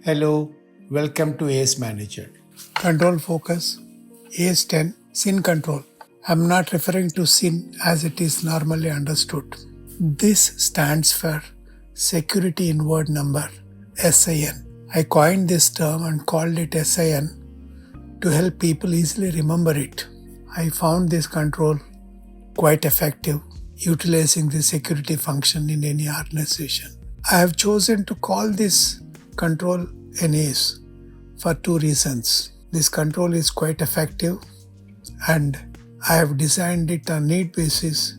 Hello, welcome to ACE Manager. Control focus. ACE 10. Sin control. I'm not referring to sin as it is normally understood. This stands for Security Inward Number, SIN. I coined this term and called it SIN to help people easily remember it. I found this control quite effective utilizing the security function in any organization. I have chosen to call this control an ACE for two reasons. This control is quite effective and I have designed it on need basis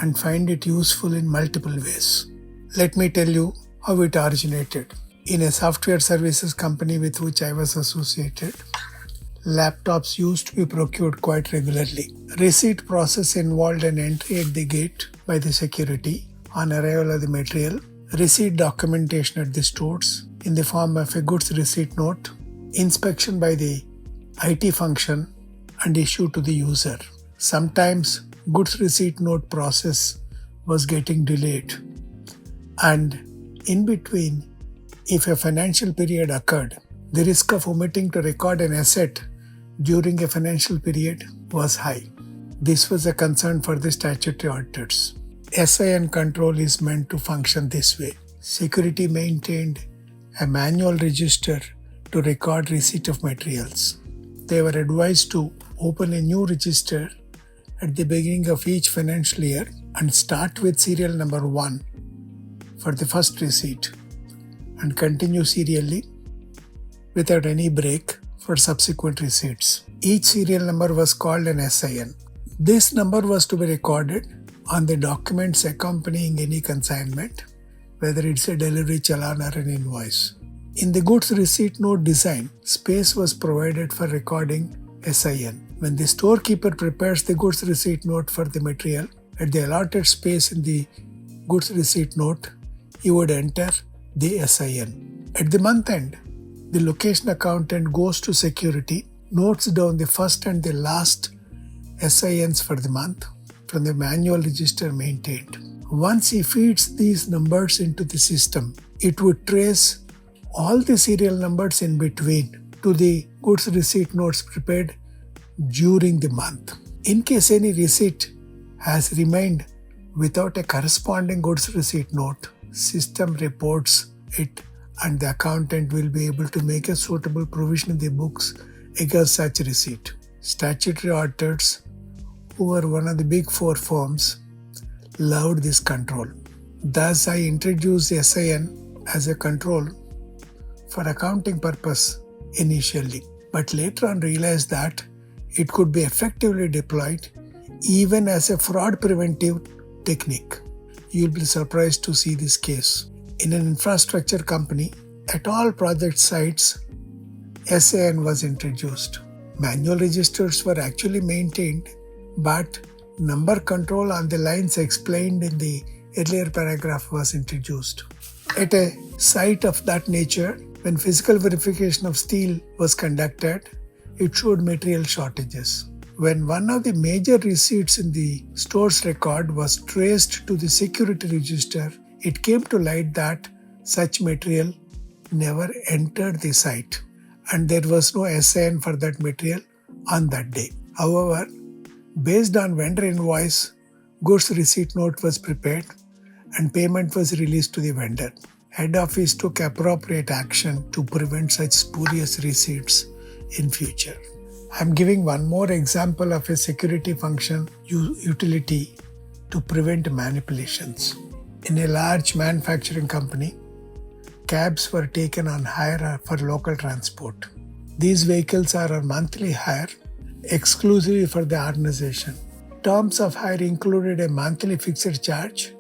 and find it useful in multiple ways. Let me tell you how it originated. In a software services company with which I was associated, laptops used to be procured quite regularly. Receipt process involved an entry at the gate by the security on arrival of the material, receipt documentation at the stores in the form of a goods receipt note, inspection by the IT function, and issue to the user. Sometimes goods receipt note process was getting delayed, and in between, if a financial period occurred, the risk of omitting to record an asset during a financial period was high. This was a concern for the statutory auditors. SIN control is meant to function this way. Security maintained a manual register to record receipt of materials. They were advised to open a new register at the beginning of each financial year and start with serial number 1 for the first receipt and continue serially without any break for subsequent receipts. Each serial number was called an SIN. This number was to be recorded on the documents accompanying any consignment, whether it's a delivery challan or an invoice. In the goods receipt note design, space was provided for recording SIN. When the storekeeper prepares the goods receipt note for the material, at the allotted space in the goods receipt note, he would enter the SIN. At the month end, the location accountant goes to security, notes down the first and the last SINs for the month from the manual register maintained. Once he feeds these numbers into the system, it would trace all the serial numbers in between to the goods receipt notes prepared during the month. In case any receipt has remained without a corresponding goods receipt note, system reports it and the accountant will be able to make a suitable provision in the books against such receipt. Statutory auditors, who were one of the big four firms, loved this control. Thus, I introduced SIN as a control for accounting purpose initially, but later on realized that it could be effectively deployed even as a fraud preventive technique. You'll be surprised to see this case. In an infrastructure company, at all project sites, SIN was introduced. Manual registers were actually maintained, but number control on the lines explained in the earlier paragraph was introduced. At a site of that nature, when physical verification of steel was conducted, it showed material shortages. When one of the major receipts in the store's record was traced to the security register, it came to light that such material never entered the site and there was no SIN for that material on that day. However, based on vendor invoice, goods receipt note was prepared and payment was released to the vendor. Head office took appropriate action to prevent such spurious receipts in future. I'm giving one more example of a security function utility to prevent manipulations. In a large manufacturing company, cabs were taken on hire for local transport. These vehicles are on monthly hire exclusively for the organization. Terms of hire included a monthly fixed charge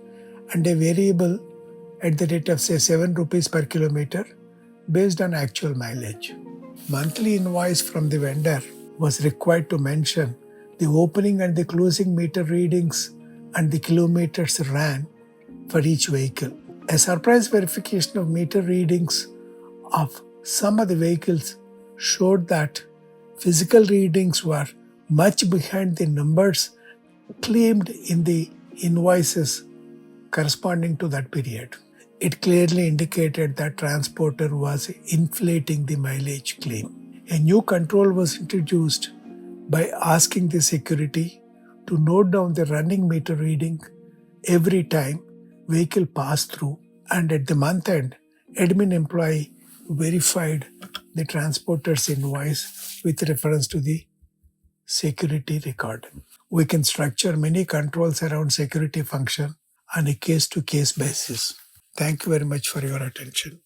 and a variable at the rate of say 7 rupees per kilometer based on actual mileage. Monthly invoice from the vendor was required to mention the opening and the closing meter readings and the kilometers ran for each vehicle. A surprise verification of meter readings of some of the vehicles showed that physical readings were much behind the numbers claimed in the invoices corresponding to that period. It clearly indicated that transporter was inflating the mileage claim. A new control was introduced by asking the security to note down the running meter reading every time vehicle passed through, and at the month end, admin employee verified the transporter's invoice with reference to the security record. We can structure many controls around security function on a case-to-case basis. Thank you very much for your attention.